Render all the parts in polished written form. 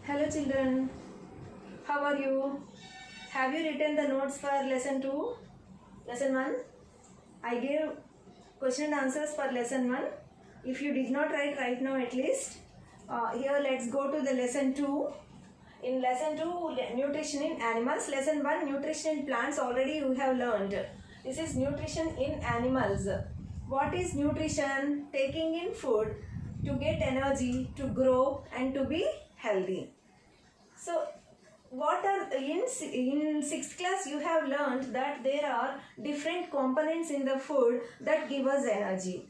Hello children, how are you? Have you written the notes for lesson 2? Lesson 1? I gave question and answers for lesson 1. If you did not write right now at least, here let's go to the lesson 2. In lesson 2, nutrition in animals. Lesson 1, nutrition in plants, already you have learned. This is nutrition in animals. What is nutrition? Taking in food to get energy, to grow and to be healthy. So, what are in 6th class you have learned that there are different components in the food that give us energy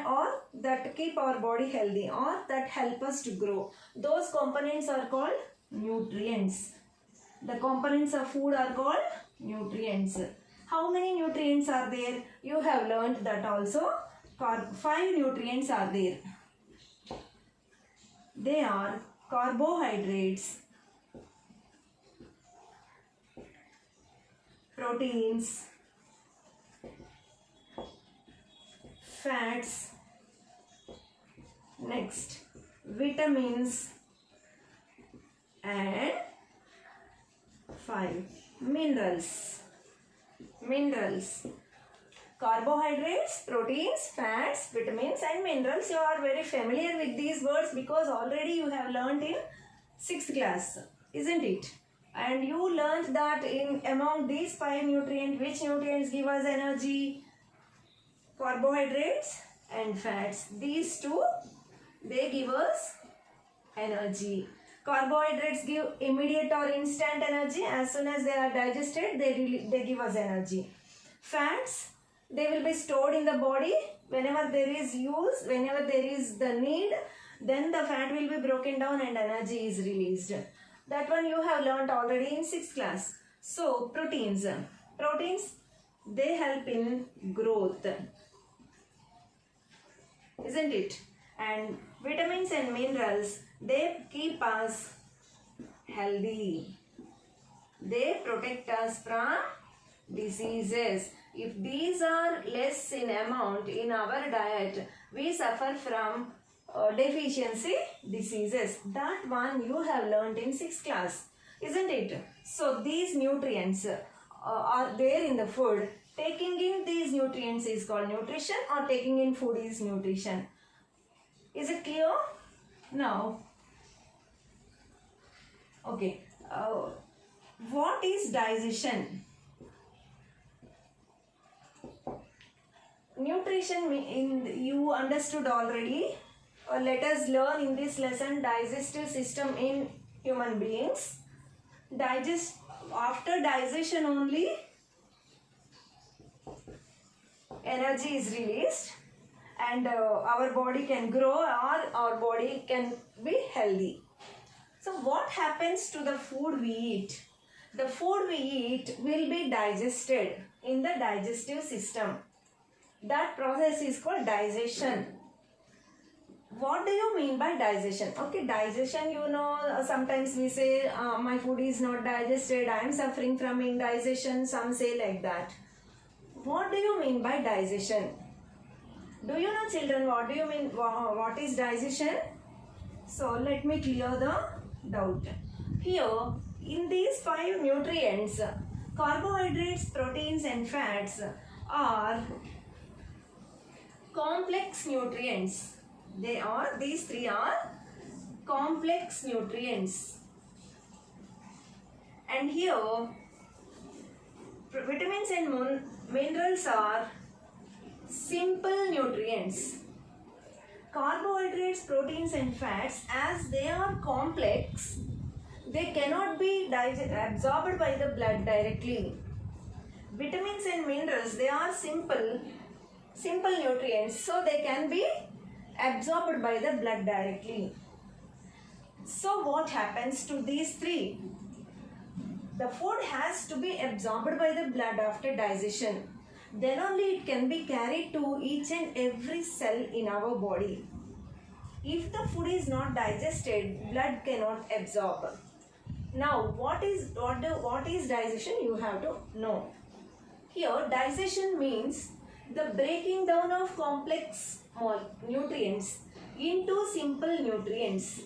or that keep our body healthy or that help us to grow. Those components are called nutrients. The components of food are called nutrients. How many nutrients are there? You have learned that also. 5 nutrients are there. They are carbohydrates, proteins, fats, next vitamins, and 5 minerals. Carbohydrates, proteins, fats, vitamins and minerals. You are very familiar with these words because already you have learned in 6th class, isn't it? And you learned that in among these 5 nutrients, which nutrients give us energy? Carbohydrates and fats. These two, they give us energy. Carbohydrates give immediate or instant energy. As soon as they are digested, they give us energy. Fats, they will be stored in the body. Whenever there is use, whenever there is the need, then the fat will be broken down and energy is released. That one you have learnt already in 6th class. So, proteins. Proteins, they help in growth. Isn't it? And vitamins and minerals, they keep us healthy. They protect us from diseases. If these are less in amount in our diet, we suffer from deficiency diseases. That one you have learnt in 6th class, isn't it? So these nutrients are there in the food. Taking in these nutrients is called nutrition, or taking in food is nutrition. Is it clear? Now, okay. What is digestion? Nutrition you understood already. Let us learn in this lesson digestive system in human beings. After digestion only energy is released and our body can grow or our body can be healthy. So what happens to the food we eat? The food we eat will be digested in the digestive system. That process is called digestion. What do you mean by digestion? Okay, digestion, you know, sometimes we say my food is not digested, I am suffering from indigestion, some say like that. What do you mean by digestion? Do you know, children, what do you mean, what is digestion? So let me clear the doubt. Here, in these 5 nutrients, carbohydrates, proteins and fats are complex nutrients. These 3 are complex nutrients. And here, vitamins and minerals are simple nutrients. Carbohydrates, proteins and fats, as they are complex, they cannot be absorbed by the blood directly. Vitamins and minerals, they are simple nutrients, so they can be absorbed by the blood directly. So what happens to these 3? The food has to be absorbed by the blood after digestion. Then only it can be carried to each and every cell in our body. If the food is not digested, blood cannot absorb. Now, what is digestion? You have to know. Here, digestion means the breaking down of complex nutrients into simple nutrients.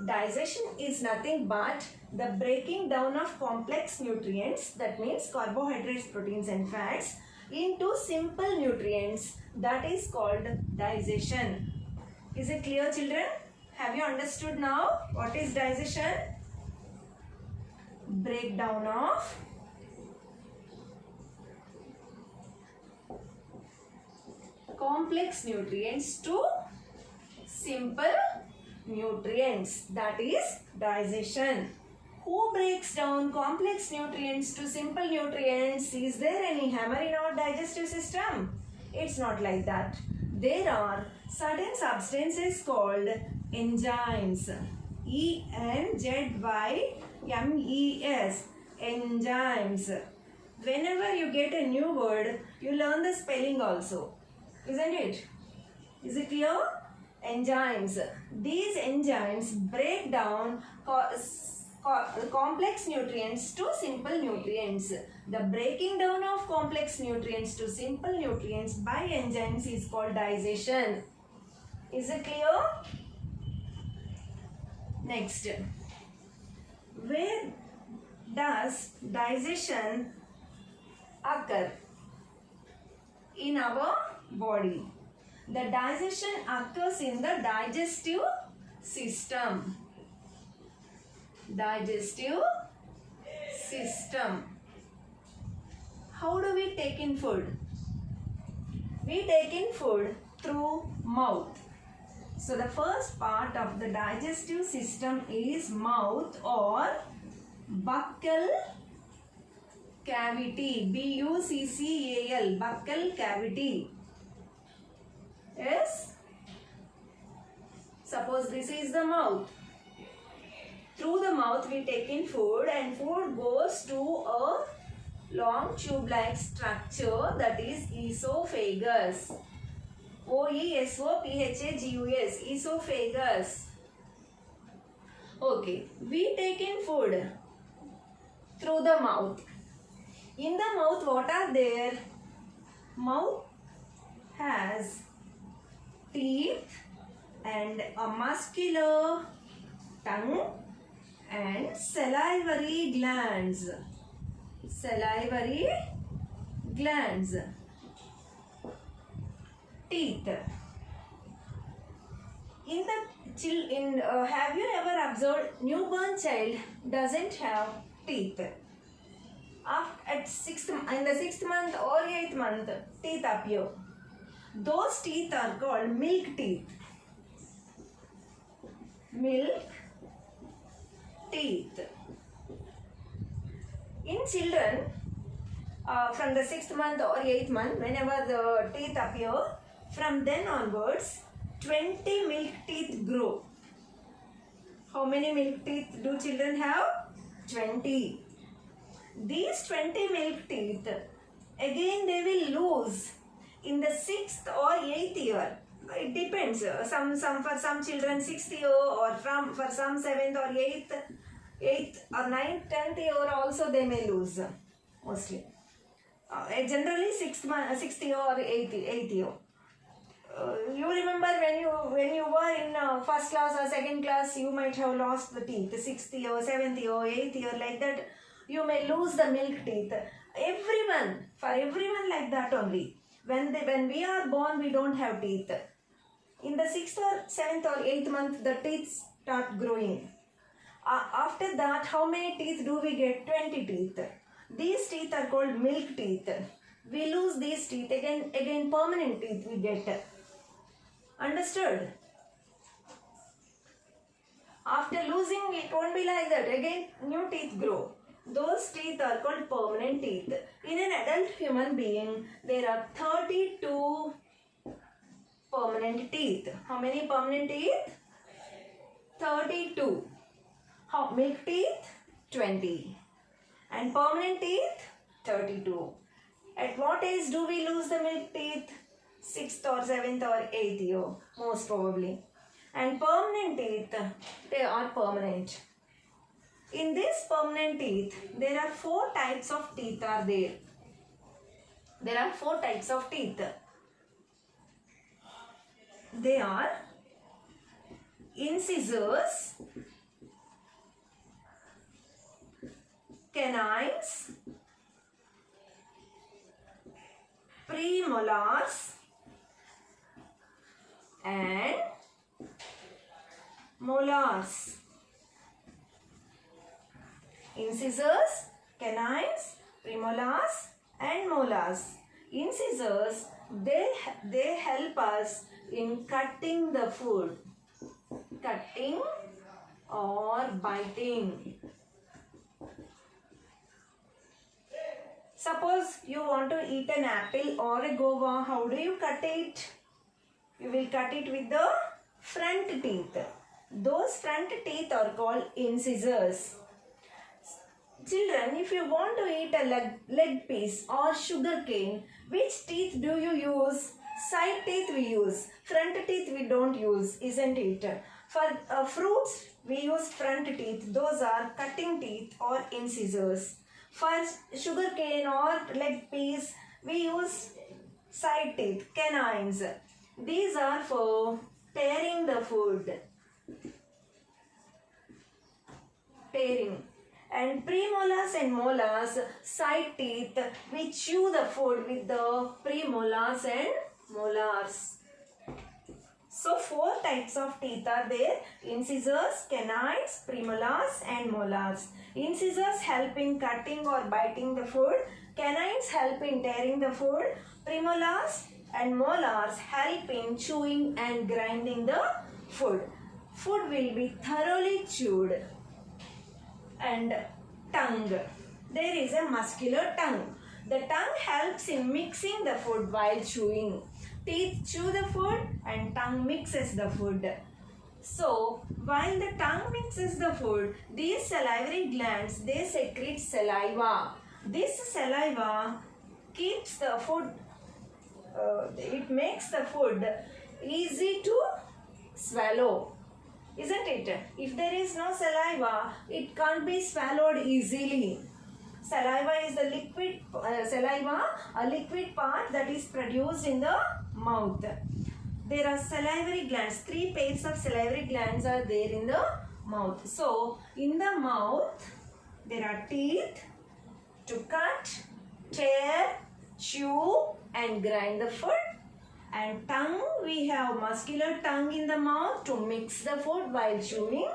Digestion is nothing but the breaking down of complex nutrients, that means carbohydrates, proteins and fats, into simple nutrients, that is called digestion. Is it clear, children? Have you understood now what is digestion? Breakdown of complex nutrients to simple nutrients, that is digestion. Who breaks down complex nutrients to simple nutrients? Is there any hammer in our digestive system? It's not like that. There are certain substances called enzymes. ENZYMES. Enzymes. Whenever you get a new word, you learn the spelling also. Isn't it? Is it clear? Enzymes. These enzymes break down complex nutrients to simple nutrients. The breaking down of complex nutrients to simple nutrients by enzymes is called digestion. Is it clear? Next, where does digestion occur in our body? The digestion occurs in the digestive system. Digestive system. How do we take in food? We take in food through mouth. So the first part of the digestive system is mouth or buccal cavity. BUCCAL, buccal cavity. Yes? Suppose this is the mouth. Through the mouth we take in food and food goes to a long tube-like structure, that is esophagus. OESOPHAGUS, esophagus. Okay, we take in food through the mouth. In the mouth, what are there? Mouth has teeth and a muscular tongue and salivary glands. Salivary glands. Teeth. Have you ever observed newborn child doesn't have teeth? In the 6th month or 8th month, teeth appear. Those teeth are called milk teeth. Milk teeth. In children, from the 6th month or 8th month, whenever the teeth appear, from then onwards, 20 milk teeth grow. How many milk teeth do children have? 20. These 20 milk teeth, again they will lose in the 6th or 8th year. It depends. For some children 6th year, or for some 7th or 8th or 9th, 10th year also they may lose mostly. Generally 6th year or 8th year. You remember when you were in first class or second class, you might have lost the teeth. 6th year, 7th year, 8th year, like that, you may lose the milk teeth. For everyone like that only. When we are born, we don't have teeth. In the 6th or 7th or 8th month, the teeth start growing. After that, how many teeth do we get? 20 teeth. These teeth are called milk teeth. We lose these teeth, again permanent teeth we get. Understood? After losing, it won't be like that. Again, new teeth grow. Those teeth are called permanent teeth. In an adult human being, there are 32 permanent teeth. How many permanent teeth? 32. Milk teeth? 20. And permanent teeth? 32. At what age do we lose the milk teeth? 6th or 7th or 8th year, most probably. And permanent teeth, they are permanent. In this permanent teeth, there are 4 types of teeth are there. There are 4 types of teeth. They are incisors, canines, premolars, and molars. Incisors, canines, premolars, and molars. Incisors, they help us in cutting the food, cutting or biting. Suppose you want to eat an apple or a guava, how do you cut it? You will cut it with the front teeth. Those front teeth are called incisors. Children, if you want to eat a leg piece or sugar cane, which teeth do you use? Side teeth we use. Front teeth we don't use, isn't it? For fruits, we use front teeth. Those are cutting teeth or incisors. For sugar cane or leg piece, we use side teeth, canines. These are for tearing the food. Tearing. And premolars and molars, side teeth, we chew the food with the premolars and molars. So 4 types of teeth are there: incisors, canines, premolars and molars. Incisors help in cutting or biting the food. Canines help in tearing the food. Premolars and molars help in chewing and grinding the food. Food will be thoroughly chewed. And tongue. There is a muscular tongue. The tongue helps in mixing the food while chewing. Teeth chew the food and tongue mixes the food. So, while the tongue mixes the food, these salivary glands, they secrete saliva. This saliva keeps the food, it makes the food easy to swallow. Isn't it? If there is no saliva, it can't be swallowed easily. Saliva is the liquid, a liquid part that is produced in the mouth. There are salivary glands. 3 pairs of salivary glands are there in the mouth. So, in the mouth, there are teeth to cut, tear, chew and grind the food. And tongue, we have muscular tongue in the mouth to mix the food while chewing.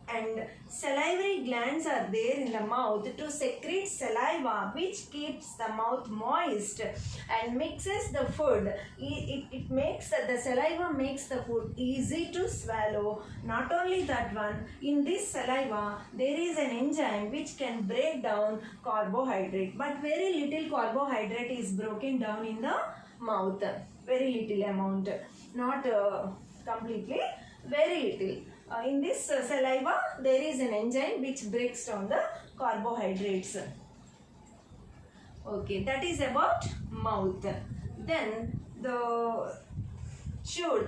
And salivary glands are there in the mouth to secrete saliva, which keeps the mouth moist and mixes the food. It makes the saliva makes the food easy to swallow. Not only that one, in this saliva there is an enzyme which can break down carbohydrate, but very little carbohydrate is broken down in the mouth. Very little amount, not completely, very little. In this saliva, there is an enzyme which breaks down the carbohydrates. Okay, that is about mouth. Then the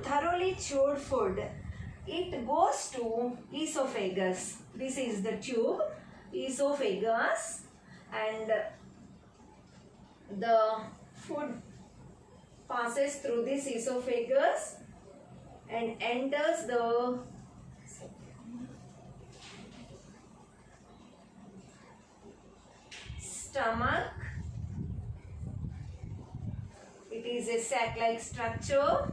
thoroughly chewed food, it goes to esophagus. This is the tube, esophagus, and the food passes through this esophagus and enters the stomach. It is a sac-like structure,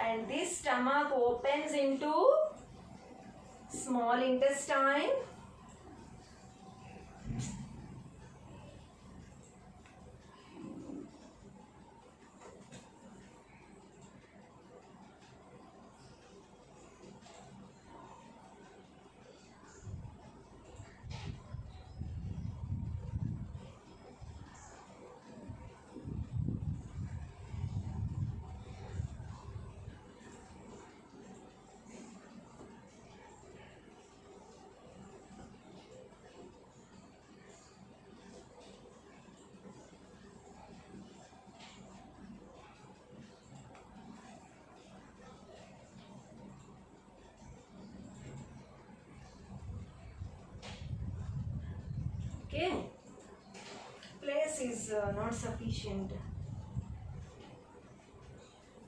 and this stomach opens into small intestine. Okay, place is not sufficient,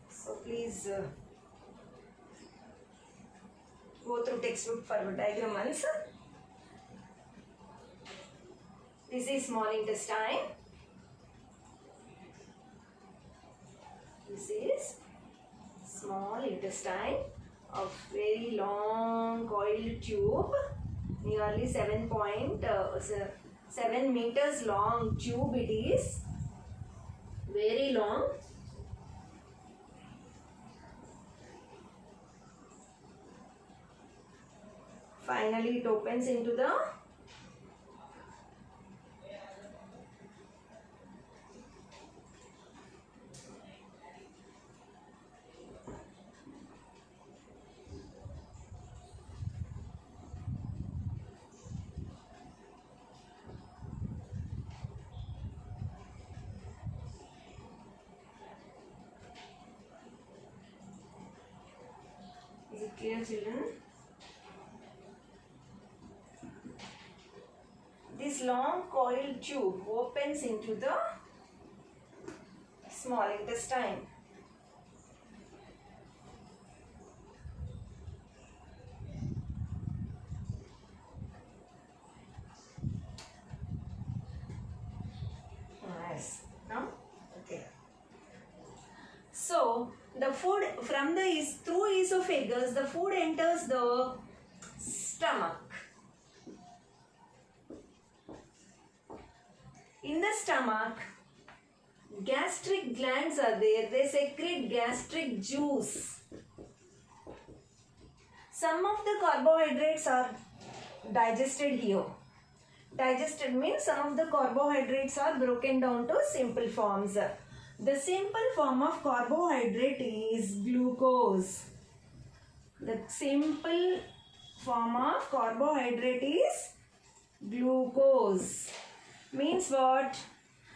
so please go through textbook for diagram answer. This is small intestine. This is small intestine of very long coiled tube, nearly 7 meters long tube it is, very long. Finally it opens into the Is it clear, children? This long coiled tube opens into the small intestine. Nice. Now, okay. So the food from the through esophagus, the food enters the stomach. In the stomach, gastric glands are there. They secrete gastric juice. Some of the carbohydrates are digested here. Digested means some of the carbohydrates are broken down to simple forms. The simple form of carbohydrate is glucose. The simple form of carbohydrate is glucose. Means what?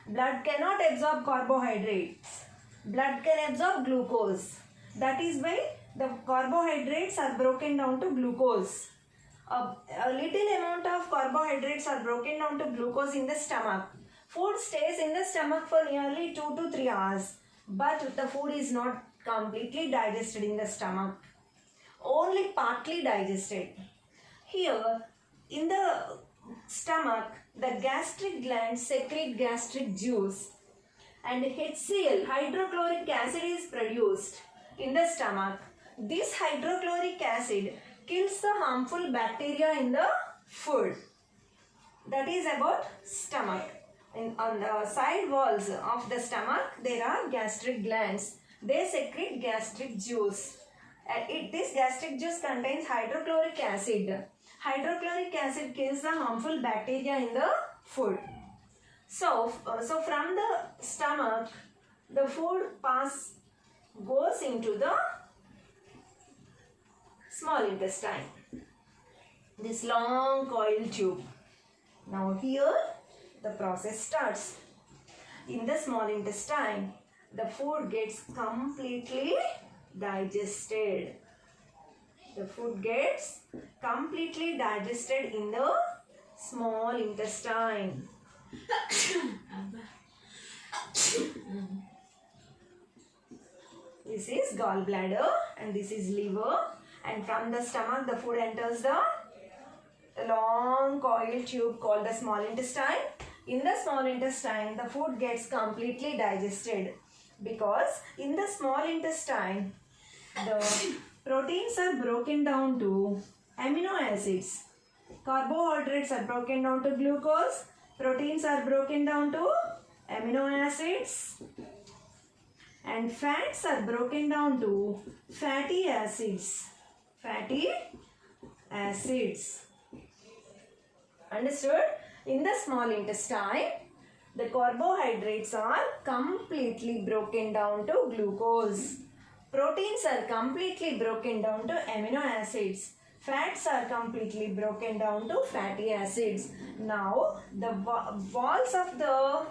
Blood cannot absorb carbohydrates. Blood can absorb glucose. That is why the carbohydrates are broken down to glucose. A little amount of carbohydrates are broken down to glucose in the stomach. Food stays in the stomach for nearly 2 to 3 hours. But the food is not completely digested in the stomach. Only partly digested. Here, in the stomach, the gastric glands secrete gastric juice and HCl, hydrochloric acid, is produced in the stomach. This hydrochloric acid kills the harmful bacteria in the food. That is about stomach. On the side walls of the stomach, there are gastric glands. They secrete gastric juice. This gastric juice contains hydrochloric acid. Hydrochloric acid kills the harmful bacteria in the food. So from the stomach, the food goes into the small intestine. This long coiled tube. Now here the process starts. In the small intestine, the food gets completely digested. The food gets completely digested in the small intestine. This is gallbladder and this is liver, and from the stomach the food enters the long coiled tube called the small intestine. In the small intestine the food gets completely digested because in the small intestine the proteins are broken down to amino acids. Carbohydrates are broken down to glucose. Proteins are broken down to amino acids. And fats are broken down to fatty acids. Fatty acids. Understood? In the small intestine, the carbohydrates are completely broken down to glucose. Proteins are completely broken down to amino acids. Fats are completely broken down to fatty acids. Now, the walls of the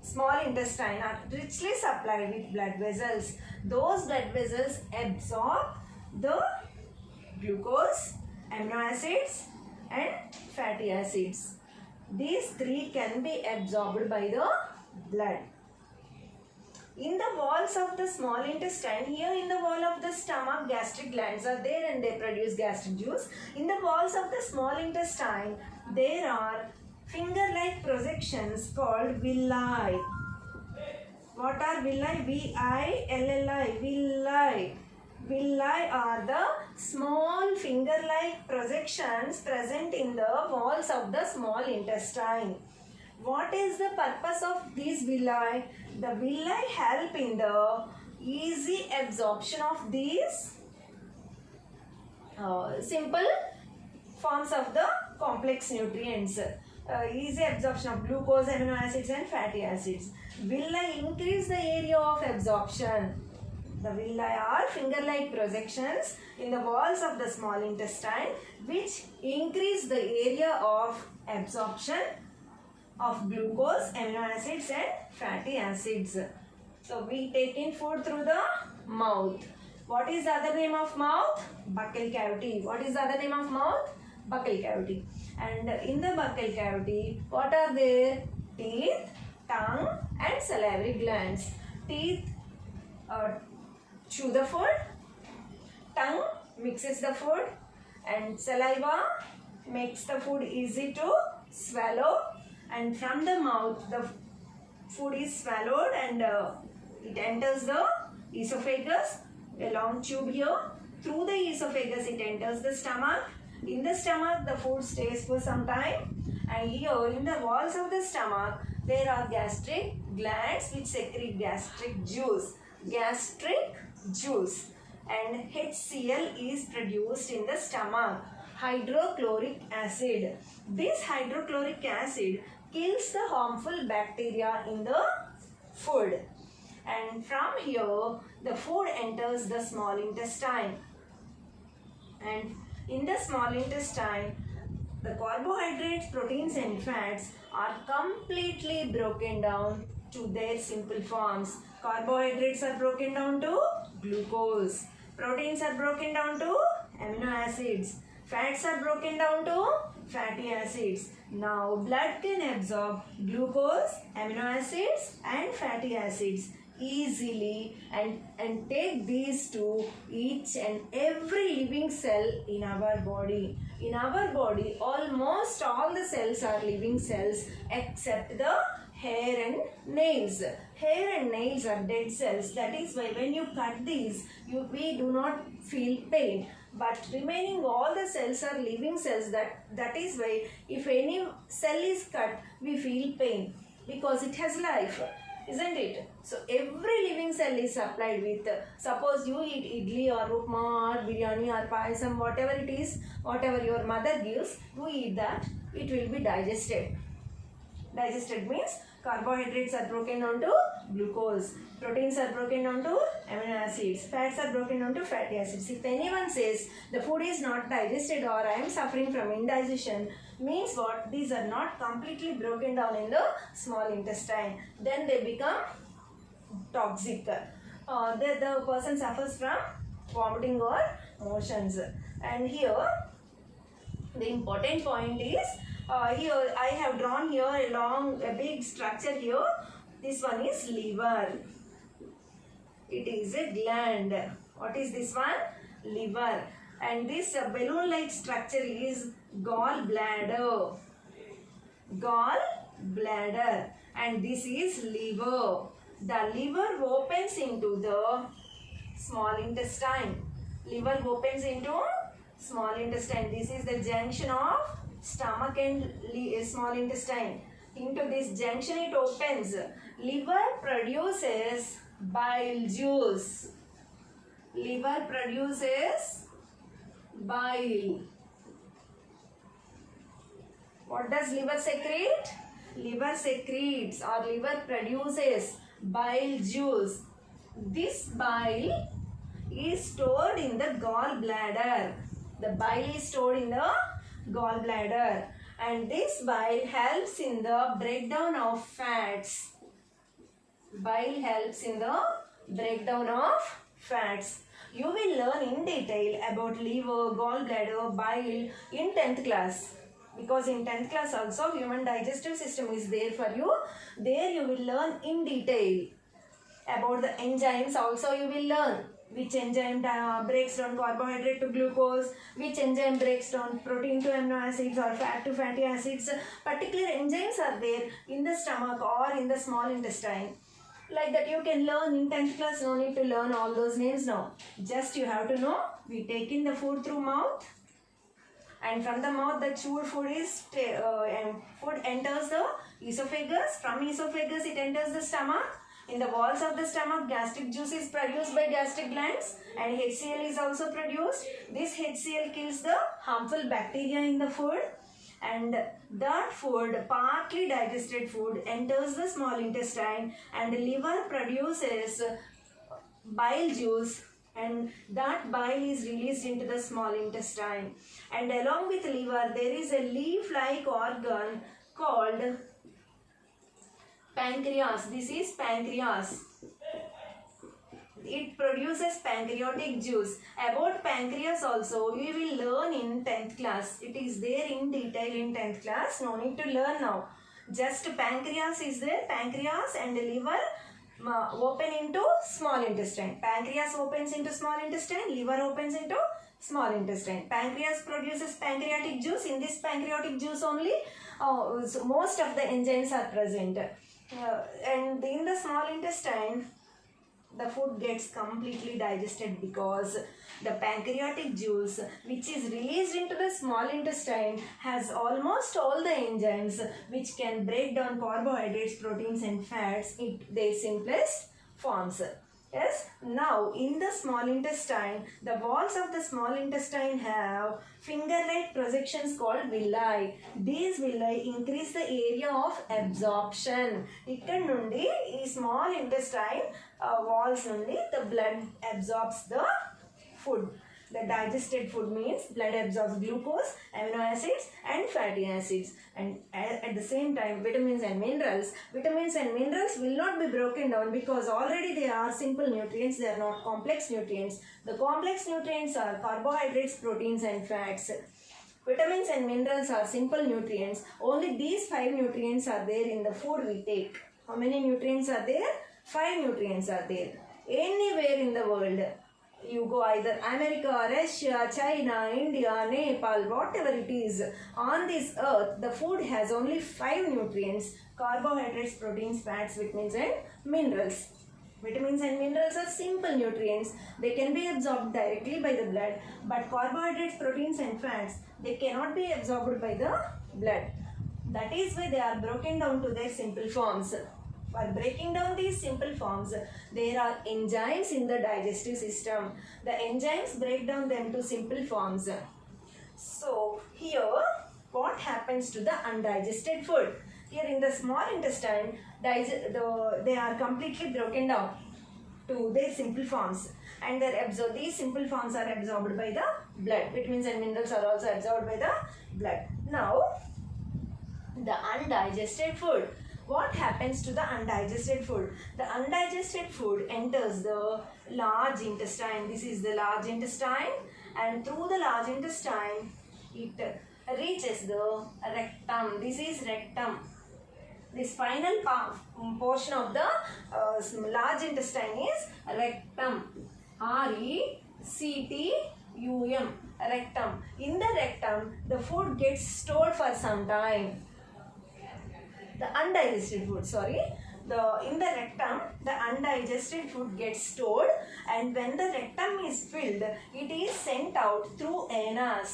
small intestine are richly supplied with blood vessels. Those blood vessels absorb the glucose, amino acids and fatty acids. These three can be absorbed by the blood. In the walls of the small intestine, here in the wall of the stomach, gastric glands are there and they produce gastric juice. In the walls of the small intestine, there are finger-like projections called villi. What are villi? V-I-L-L-I. Villi. Villi are the small finger-like projections present in the walls of the small intestine. What is the purpose of these villi? The villi help in the easy absorption of these simple forms of the complex nutrients. Easy absorption of glucose, amino acids and fatty acids. Villi increase the area of absorption. The villi are finger-like projections in the walls of the small intestine which increase the area of absorption of glucose, amino acids and fatty acids. So we take in food through the mouth. What is the other name of mouth? Buccal cavity. What is the other name of mouth? Buccal cavity. And in the buccal cavity, what are there? Teeth, tongue and salivary glands. Teeth chew the food, tongue mixes the food and saliva makes the food easy to swallow, and from the mouth the food is swallowed and it enters the esophagus, a long tube here. Through the esophagus it enters the stomach. In the stomach the food stays for some time, and here in the walls of the stomach there are gastric glands which secrete gastric juice. Gastric juice, and HCl is produced in the stomach, hydrochloric acid. This hydrochloric acid kills the harmful bacteria in the food, and from here the food enters the small intestine, and in the small intestine the carbohydrates, proteins and fats are completely broken down to their simple forms. Carbohydrates are broken down to glucose. Proteins are broken down to amino acids. Fats are broken down to fatty acids. Now blood can absorb glucose, amino acids and fatty acids easily and take these to each and every living cell in our body. In our body, almost all the cells are living cells except the hair and nails. Hair and nails are dead cells. That is why when you cut these, we do not feel pain. But remaining all the cells are living cells. That is why if any cell is cut, we feel pain because it has life. Isn't it? So every living cell is supplied with, suppose you eat idli or upma or biryani or payasam, whatever it is, whatever your mother gives, you eat that, it will be digested. Digested means carbohydrates are broken down to glucose, proteins are broken down to amino acids, fats are broken down to fatty acids. If anyone says the food is not digested or I am suffering from indigestion, means what? These are not completely broken down in the small intestine. Then they become toxic. The person suffers from vomiting or motions. And here the important point is, here I have drawn here a big structure here. This one is liver. It is a gland. What is this one? Liver. And this balloon-like structure is gallbladder. Gallbladder. And this is liver. The liver opens into the small intestine. Liver opens into small intestine. This is the junction of stomach and small intestine. Into this junction it opens. Liver produces bile juice. Liver produces bile. What does liver secrete? Liver secretes or liver produces bile juice. This bile is stored in the gallbladder. The bile is stored in the gallbladder, and this bile helps in the breakdown of fats. Bile helps in the breakdown of fats. You will learn in detail about liver, gallbladder, bile in 10th class. Because in 10th class also human digestive system is there for you. There you will learn in detail. About the enzymes also you will learn. Which enzyme breaks down carbohydrate to glucose? Which enzyme breaks down protein to amino acids or fat to fatty acids? Particular enzymes are there in the stomach or in the small intestine. Like that you can learn in 10th class, no need to learn all those names now. Just you have to know, we take in the food through mouth, and from the mouth the chewed food is food enters the esophagus. From esophagus it enters the stomach. In the walls of the stomach, gastric juice is produced by gastric glands and HCl is also produced. This HCl kills the harmful bacteria in the food, and that food, partly digested food, enters the small intestine, and the liver produces bile juice, and that bile is released into the small intestine. And along with liver there is a leaf-like organ called pancreas. This is pancreas. It produces pancreatic juice. About pancreas also we will learn in 10th class. It is there in detail in 10th class. No need to learn now. Just pancreas is there. Pancreas and liver open into small intestine. Pancreas opens into small intestine. Liver opens into small intestine. Pancreas produces pancreatic juice. In this pancreatic juice only so most of the enzymes are present. And in the small intestine the food gets completely digested because the pancreatic juice which is released into the small intestine has almost all the enzymes which can break down carbohydrates, proteins and fats in their simplest forms. Yes, now in the small intestine, the walls of the small intestine have finger-like projections called villi. These villi increase the area of absorption. ఇక్కడ నుండి ఈ small intestine walls నుండి the blood absorbs the food. The digested food means blood absorbs glucose, amino acids and fatty acids, and at the same time vitamins and minerals. Vitamins and minerals will not be broken down because already they are simple nutrients, they are not complex nutrients. The complex nutrients are carbohydrates, proteins and fats. Vitamins and minerals are simple nutrients. Only these 5 nutrients are there in the food we take. How many nutrients are there? 5 nutrients are there. Anywhere in the world, you go either America, Russia, China, India, Nepal, whatever it is, on this earth, the food has only 5 nutrients: carbohydrates, proteins, fats, vitamins and minerals. Vitamins and minerals are simple nutrients. They can be absorbed directly by the blood, but carbohydrates, proteins and fats, they cannot be absorbed by the blood. That is why they are broken down to their simple forms. For breaking down these simple forms, there are enzymes in the digestive system. The enzymes break down them to simple forms. So here, what happens to the undigested food? Here in the small intestine, they are completely broken down to their simple forms, and these simple forms are absorbed by the blood. Vitamins and minerals are also absorbed by the blood. Now, the undigested food. What happens to the undigested food? The undigested food enters the large intestine. This is the large intestine, and through the large intestine it reaches the rectum. This is rectum. This final portion of the large intestine is rectum. R-E-C-T-U-M. Rectum. In the rectum, the food gets stored for some time. The undigested food, in the rectum, the undigested food gets stored, and when the rectum is filled, it is sent out through anus.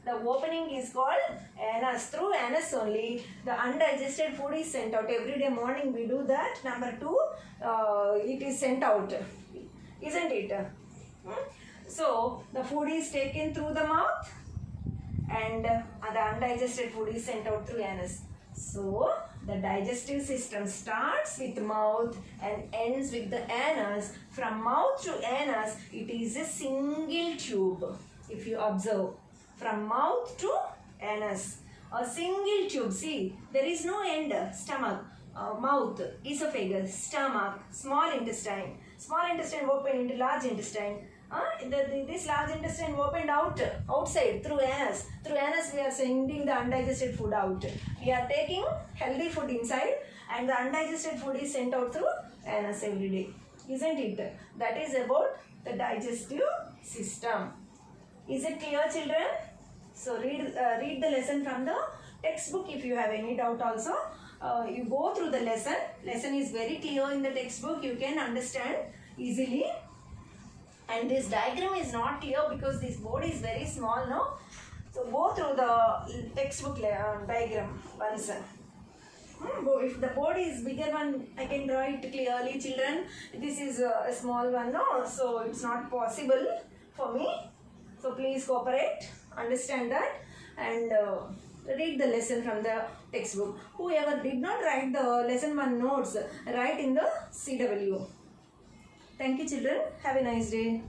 The opening is called anus. Through anus only, the undigested food is sent out. Every day morning we do that. Number 2, it is sent out, isn't it? So, the food is taken through the mouth, and the undigested food is sent out through anus. So, the digestive system starts with mouth and ends with the anus. From mouth to anus, it is a single tube. If you observe, from mouth to anus, a single tube. See, there is no end. Stomach, mouth, esophagus, stomach, small intestine. Small intestine open into large intestine. This large intestine opened outside through anus. Through anus we are sending the undigested food out. We are taking healthy food inside, and the undigested food is sent out through anus every day. Isn't it? That is about the digestive system. Is it clear, children? So read the lesson from the textbook. If you have any doubt also, you go through the lesson. Lesson is very clear in the textbook. You can understand easily. And this diagram is not clear because this board is very small, no? So go through the textbook diagram once. If the board is bigger one, I can draw it clearly, children. This is a small one, no? So it's not possible for me. So please cooperate, understand that, and read the lesson from the textbook. Whoever did not write the lesson 1 notes, write in the CW. Thank you, children. Have a nice day.